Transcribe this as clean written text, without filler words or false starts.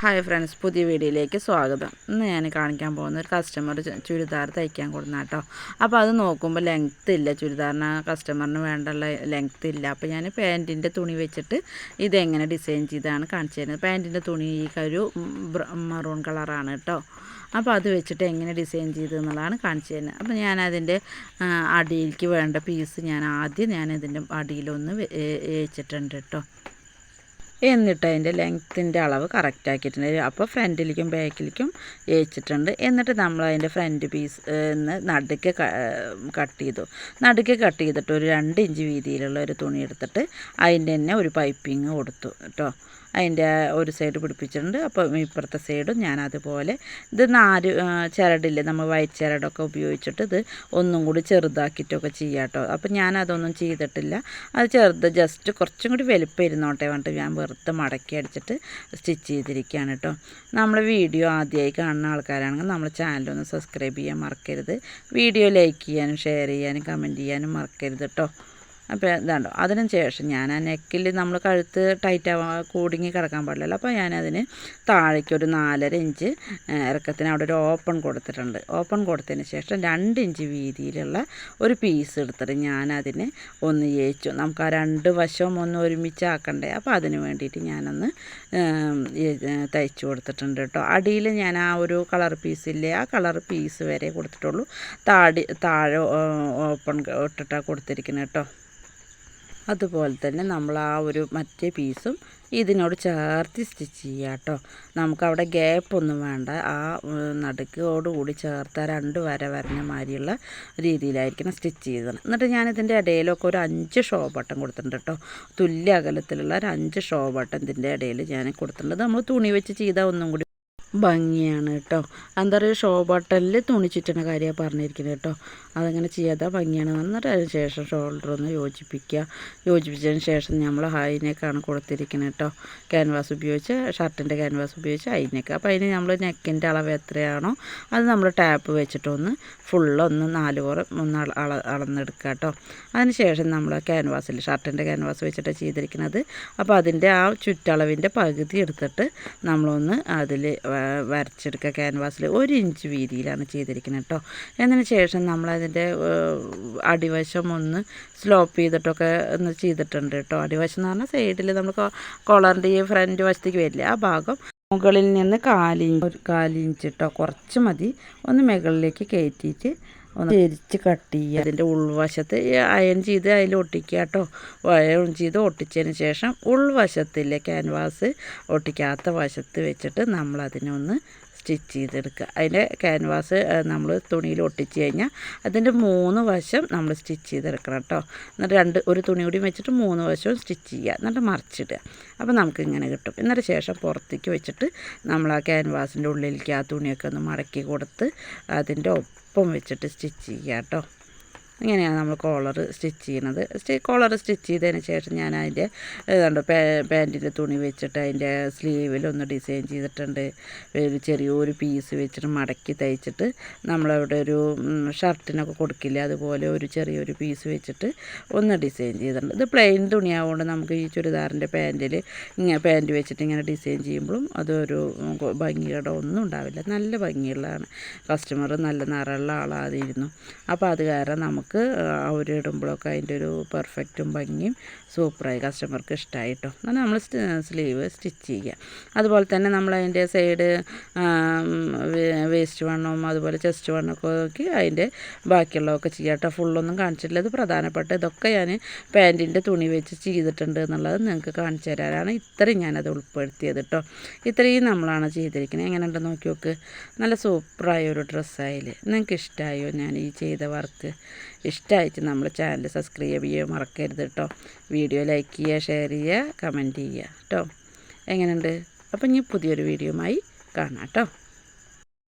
Hi friends, പുതിയ വീഡിയോയിലേക്ക് സ്വാഗതം. ഇന്ന് ഞാൻ കാണിക്കാൻ പോകുന്ന ഒരു കസ്റ്റമർ ചുരിദാർ തയ്ക്കാൻ കൊടുക്കുന്ന കേട്ടോ. അപ്പോൾ അത് നോക്കുമ്പോൾ ലെങ്ത്ത് ഇല്ല, ചുരിദാറിന് കസ്റ്റമറിന് വേണ്ടുള്ള ലെങ്ത്ത് ഇല്ല. അപ്പോൾ ഞാൻ പാൻറ്റിൻ്റെ തുണി വെച്ചിട്ട് ഇതെങ്ങനെ ഡിസൈൻ ചെയ്താണ് കാണിച്ചു തരുന്നത്. പാൻറ്റിൻ്റെ തുണി ഈ ഒരു മറൂൺ കളറാണ് കേട്ടോ. അപ്പോൾ അത് വെച്ചിട്ട് എങ്ങനെ ഡിസൈൻ ചെയ്തെന്നുള്ളതാണ് കാണിച്ചു തരുന്നത്. അപ്പോൾ ഞാനതിൻ്റെ അടിയിലേക്ക് വേണ്ട പീസ് ഞാനിതിൻ്റെ അടിയിലൊന്ന് വെച്ചിട്ടുണ്ട് കേട്ടോ. എന്നിട്ട് അതിൻ്റെ ലെങ്ത്തിൻ്റെ അളവ് കറക്റ്റ് ആക്കിയിട്ടുണ്ട്. അപ്പോൾ ഫ്രണ്ടിലേക്കും ബാക്കിലേക്കും വേച്ചിട്ടുണ്ട്. എന്നിട്ട് നമ്മൾ അതിൻ്റെ ഫ്രണ്ട് പീസ് നടുക്ക് കട്ട് ചെയ്തു. നടുക്ക് കട്ട് ചെയ്തിട്ട് ഒരു 2 ഇഞ്ച് വീതിയിലുള്ള ഒരു തുണി എടുത്തിട്ട് അതിൻ്റെ തന്നെ ഒരു പൈപ്പിങ് കൊടുത്തു കേട്ടോ. അതിൻ്റെ ഒരു സൈഡ് പിടിപ്പിച്ചിട്ടുണ്ട്. അപ്പോൾ ഇപ്പുറത്തെ സൈഡും ഞാൻ അതുപോലെ ഇത് 4 ചിരടില്ലേ, നമ്മൾ വൈറ്റ് ചിരടൊക്കെ ഉപയോഗിച്ചിട്ട് ഇത് ഒന്നും കൂടി ചെറുതാക്കിയിട്ടൊക്കെ ചെയ്യാം കേട്ടോ. അപ്പോൾ ഞാനതൊന്നും ചെയ്തിട്ടില്ല. അത് ജസ്റ്റ് കുറച്ചും കൂടി വലിപ്പം ഇരുന്നോട്ടെ പറഞ്ഞിട്ട് ഞാൻ വെറുതെ മടക്കി അടിച്ചിട്ട് സ്റ്റിച്ച് ചെയ്തിരിക്കുകയാണ് കേട്ടോ. നമ്മളെ വീഡിയോ ആദ്യമായി കാണുന്ന ആൾക്കാരാണെങ്കിൽ നമ്മുടെ ചാനലൊന്ന് സബ്സ്ക്രൈബ് ചെയ്യാൻ മറക്കരുത്. വീഡിയോ ലൈക്ക് ചെയ്യാനും ഷെയർ ചെയ്യാനും കമൻറ്റ് ചെയ്യാനും മറക്കരുത് കേട്ടോ. അപ്പോൾ ഇതാണ്ടോ, അതിന് ശേഷം ഞാൻ ആ നെക്കിൽ നമ്മൾ കഴുത്ത് കുടുങ്ങി കിടക്കാൻ പാടില്ലല്ലോ. അപ്പോൾ ഞാനതിന് താഴേക്ക് ഒരു 4.5 ഇഞ്ച് ഇറക്കത്തിന് അവിടെ ഒരു ഓപ്പൺ കൊടുത്തിട്ടുണ്ട്. ഓപ്പൺ കൊടുത്തതിന് ശേഷം 2 ഇഞ്ച് വീതിയിലുള്ള ഒരു പീസ് എടുത്തിട്ട് ഞാനതിന് ഒന്ന് ഏച്ചു. നമുക്ക് ആ 2 വശവും ഒന്ന് ഒരുമിച്ചാക്കണ്ടേ. അപ്പോൾ അതിന് വേണ്ടിയിട്ട് ഞാനൊന്ന് തയ്ച്ചു കൊടുത്തിട്ടുണ്ട് കേട്ടോ. അടിയിൽ ഞാൻ ആ ഒരു കളർ പീസില്ലേ, ആ കളർ പീസ് വരെ കൊടുത്തിട്ടുള്ളൂ. താഴെ ഓപ്പൺ ഇട്ടിട്ടാണ് കൊടുത്തിരിക്കുന്നത് കേട്ടോ. അതുപോലെ തന്നെ നമ്മൾ ആ ഒരു മറ്റേ പീസും ഇതിനോട് ചേർത്ത് സ്റ്റിച്ച് ചെയ്യുക കേട്ടോ. നമുക്കവിടെ ഗ്യാപ്പൊന്നും വേണ്ട. ആ നടുക്കോടുകൂടി ചേർത്ത് 2 വര വരണ മാതിരിയുള്ള രീതിയിലായിരിക്കണം സ്റ്റിച്ച് ചെയ്തത്. എന്നിട്ട് ഞാനിതിൻ്റെ ഇടയിലൊക്കെ ഒരു 5 ഷോ ബട്ടൺ കൊടുത്തിട്ടുണ്ട് കേട്ടോ. തുല്യ അകലത്തിലുള്ള ഒരു 5 ഷോ ബട്ടൺ ഇതിൻ്റെ ഇടയിൽ ഞാൻ കൊടുത്തിട്ടുണ്ട്. നമ്മൾ തുണി വെച്ച് ചെയ്താൽ ഒന്നും കൂടി ഭംഗിയാണ് കേട്ടോ. എന്താ പറയുക, ഷോ ബട്ടണിൽ തുണി ചുറ്റുന്ന കാര്യമാണ് പറഞ്ഞിരിക്കുന്നത് കേട്ടോ. അതങ്ങനെ ചെയ്യാതെ ഭംഗിയാണ്. എന്നിട്ട് അതിന് ശേഷം ഷോൾഡർ ഒന്ന് യോജിപ്പിച്ചതിന് ശേഷം നമ്മൾ ഹൈനെക്കാണ് കൊടുത്തിരിക്കുന്നത് കേട്ടോ. ക്യാൻവാസ് ഉപയോഗിച്ച്, ഷർട്ടിൻ്റെ ക്യാൻവാസ് ഉപയോഗിച്ച് ഹൈനെക്ക്. അപ്പോൾ അതിന് നമ്മൾ നെക്കിൻ്റെ അളവ് എത്രയാണോ അത് നമ്മൾ ടാപ്പ് വെച്ചിട്ടൊന്ന് ഫുള്ളൊന്ന് 4 പുറം ഒന്ന് അളന്നെടുക്കുക കേട്ടോ. അതിന് ശേഷം നമ്മൾ ക്യാൻവാസിൽ ഷർട്ടിൻ്റെ ക്യാൻവാസ് വെച്ചിട്ട് ചെയ്തിരിക്കുന്നത്. അപ്പോൾ അതിൻ്റെ ആ ചുറ്റളവിൻ്റെ പകുതി എടുത്തിട്ട് നമ്മളൊന്ന് അതിൽ വരച്ചെടുക്കുക. ക്യാൻവാസിൽ 1 ഇഞ്ച് വീതിയിലാണ് ചെയ്തിരിക്കുന്നത് കേട്ടോ. എന്നതിന് ശേഷം നമ്മളതിൻ്റെ അടിവശം ഒന്ന് സ്ലോപ്പ് ചെയ്തിട്ടൊക്കെ ഒന്ന് ചെയ്തിട്ടുണ്ട് കേട്ടോ. അടിവശം എന്ന് പറഞ്ഞാൽ സൈഡിൽ നമ്മൾ കോളറിൻ്റെ ഈ ഫ്രണ്ട് വശത്തേക്ക് വരില്ല, ആ ഭാഗം മുകളിൽ നിന്ന് 1/4 ഇഞ്ച് കേട്ടോ, കുറച്ച് മതി, ഒന്ന് മുകളിലേക്ക് കയറ്റിയിട്ട് ഒന്ന് തിരിച്ച് കട്ട് ചെയ്യുക. അതിൻ്റെ ഉൾവശത്ത് അയൺ ചെയ്ത് അതിൽ ഒട്ടിക്കുക കേട്ടോ. അയൺ ചെയ്ത് ഒട്ടിച്ചതിന് ശേഷം ഉൾവശത്തിലെ ക്യാൻവാസ് ഒട്ടിക്കാത്ത വശത്ത് വെച്ചിട്ട് നമ്മളതിനൊന്ന് സ്റ്റിച്ച് ചെയ്തെടുക്കുക. അതിൻ്റെ ക്യാൻവാസ് നമ്മൾ തുണിയിൽ ഒട്ടിച്ച് കഴിഞ്ഞാൽ അതിൻ്റെ 3 വശം നമ്മൾ സ്റ്റിച്ച് ചെയ്തെടുക്കണം കേട്ടോ. എന്നിട്ട് ഒരു തുണി കൂടി വെച്ചിട്ട് 3 വശവും സ്റ്റിച്ച് ചെയ്യുക. എന്നിട്ട് മറിച്ചിടുക. അപ്പോൾ നമുക്ക് ഇങ്ങനെ കിട്ടും. എന്നിട്ട് ശേഷം പുറത്തേക്ക് വെച്ചിട്ട് നമ്മൾ ആ ക്യാൻവാസിൻ്റെ ഉള്ളിലേക്ക് ആ തുണിയൊക്കെ ഒന്ന് മടക്കി കൊടുത്ത് അതിൻ്റെ ഒപ്പം വെച്ചിട്ട് സ്റ്റിച്ച് ചെയ്യുക കേട്ടോ. ഇങ്ങനെയാണ് നമ്മൾ കോളർ സ്റ്റിച്ച് ചെയ്യുന്നത്. കോളർ സ്റ്റിച്ച് ചെയ്തതിന് ശേഷം ഞാൻ അതിൻ്റെ പാൻറ്റിൻ്റെ തുണി വെച്ചിട്ട് അതിൻ്റെ സ്ലീവിലൊന്ന് ഡിസൈൻ ചെയ്തിട്ടുണ്ട്. ഒരു ചെറിയൊരു പീസ് വെച്ചിട്ട് മടക്കി തയ്ച്ചിട്ട് നമ്മളവിടെ ഒരു ഷർട്ടിനൊക്കെ കൊടുക്കില്ല, അതുപോലെ ഒരു ചെറിയൊരു പീസ് വെച്ചിട്ട് ഒന്ന് ഡിസൈൻ ചെയ്തിട്ടുണ്ട്. ഇത് പ്ലെയിൻ തുണിയാവുകൊണ്ട് നമുക്ക് ഈ ചുരിദാറിൻ്റെ പാൻറ്റ് വെച്ചിട്ട് ഇങ്ങനെ ഡിസൈൻ ചെയ്യുമ്പോഴും അതൊരു ഭംഗിയുടെ ഒന്നും ഉണ്ടാവില്ല. നല്ല ഭംഗിയുള്ളതാണ്. കസ്റ്റമർ നല്ല നിറമുള്ള ആളാതിരുന്നു. അപ്പോൾ അത് കാരണം നമുക്ക് അവരിടുമ്പോഴൊക്കെ അതിൻ്റെ ഒരു പെർഫെക്റ്റും ഭംഗിയും സൂപ്പറായി കസ്റ്റമർക്ക് ഇഷ്ടമായി കേട്ടോ. എന്നാൽ നമ്മൾ സ്ലീവ് സ്റ്റിച്ച് ചെയ്യുക. അതുപോലെ തന്നെ നമ്മൾ അതിൻ്റെ സൈഡ് വേസ്റ്റ് വണ്ണവും അതുപോലെ ചെസ്റ്റ് വണ്ണമൊക്കെ നോക്കി അതിൻ്റെ ബാക്കിയുള്ളതൊക്കെ ചെയ്യാം കേട്ടോ. ഫുള്ളൊന്നും കാണിച്ചിട്ടില്ല. ഇത് പ്രധാനപ്പെട്ട ഇതൊക്കെ ഞാൻ പാൻറ്റിൻ്റെ തുണി വെച്ച് ചെയ്തിട്ടുണ്ട് എന്നുള്ളത് നിങ്ങൾക്ക് കാണിച്ചു തരാനാണ് ഇത്രയും ഞാനത് ഉൾപ്പെടുത്തിയത് കേട്ടോ. ഇത്രയും നമ്മളാണ് ചെയ്തിരിക്കുന്നത്. എങ്ങനെ ഉണ്ടെന്ന് നോക്കി നോക്ക്. നല്ല സൂപ്പറായ ഒരു ഡ്രസ്സായില്ലേ. നിങ്ങൾക്ക് ഇഷ്ടമായോ ഞാൻ ഈ ചെയ്ത വർക്ക്? ഇഷ്ടമായിട്ട് നമ്മൾ ചാനൽ സബ്സ്ക്രൈബ് ചെയ്യുക മറക്കരുത് കേട്ടോ. വീഡിയോ ലൈക്ക് ചെയ്യുക, ഷെയർ ചെയ്യുക, കമൻറ്റ് ചെയ്യുക കേട്ടോ. എങ്ങനെയുണ്ട്? അപ്പം ഇനി പുതിയൊരു വീഡിയോയുമായി കാണാം കേട്ടോ.